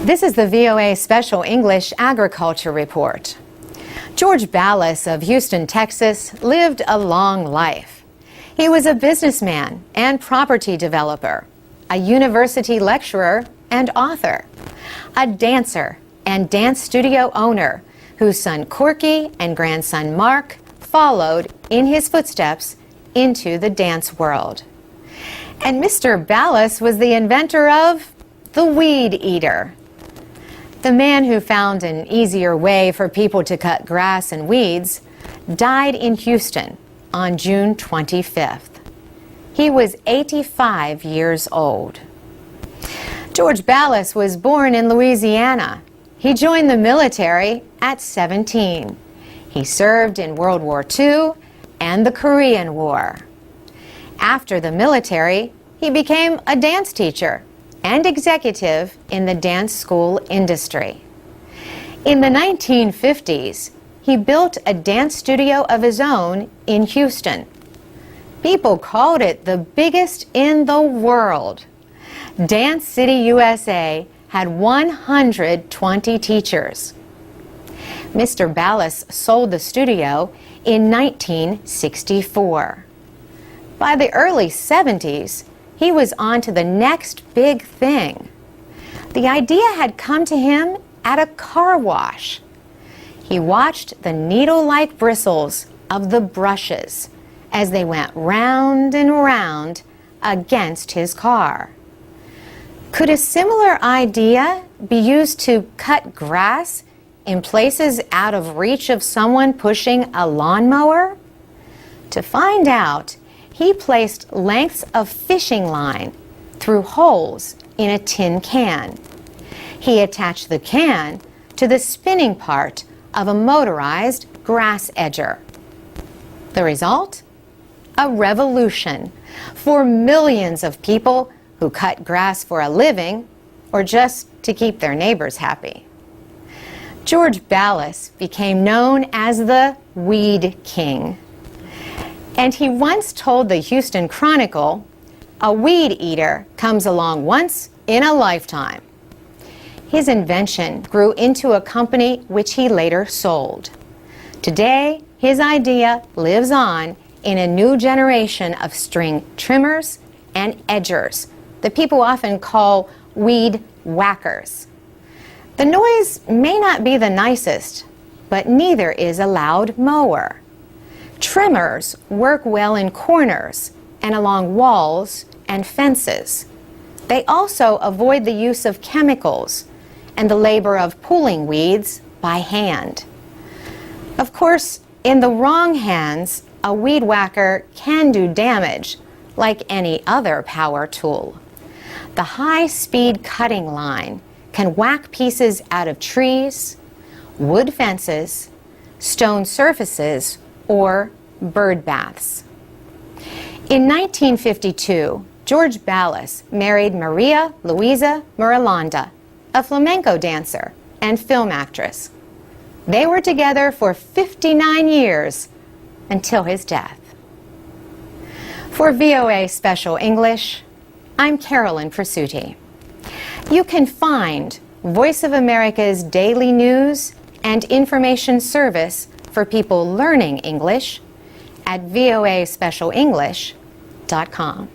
This is the VOA Special English Agriculture Report. George Ballas of Houston, Texas, lived a long life. He was a businessman and property developer, a university lecturer and author, a dancer and dance studio owner whose son Corky and grandson Mark followed in his footsteps into the dance world. And Mr. Ballas was the inventor of the weed eater. The man who found an easier way for people to cut grass and weeds died in Houston on June 25th. He was 85 years old. George Ballas was born in Louisiana. He joined the military at 17. He served in World War II and the Korean War. After the military, he became a dance teacher and executive in the dance school industry. In the 1950s, he built a dance studio of his own in Houston. People called it the biggest in the world. Dance City, USA had 120 teachers. Mr. Ballas sold the studio in 1964. By the early 70s, he was on to the next big thing. The idea had come to him at a car wash. He watched the needle-like bristles of the brushes as they went round and round against his car. Could a similar idea be used to cut grass in places out of reach of someone pushing a lawnmower? To find out, he placed lengths of fishing line through holes in a tin can. He attached the can to the spinning part of a motorized grass edger. The result? A revolution for millions of people who cut grass for a living or just to keep their neighbors happy. George Ballas became known as the Weed King. And he once told the Houston Chronicle, "A weed eater comes along once in a lifetime." His invention grew into a company which he later sold. Today, his idea lives on in a new generation of string trimmers and edgers that people often call weed whackers. The noise may not be the nicest, but neither is a loud mower. Trimmers work well in corners and along walls and fences. They also avoid the use of chemicals and the labor of pulling weeds by hand. Of course, in the wrong hands, a weed whacker can do damage like any other power tool. The high-speed cutting line can whack pieces out of trees, wood fences, stone surfaces, or bird baths. In 1952, George Ballas married Maria Luisa Miralanda, a flamenco dancer and film actress. They were together for 59 years until his death. For VOA Special English, I'm Carolyn Presutti. You can find Voice of America's daily news and information service for people learning English at voaspecialenglish.com.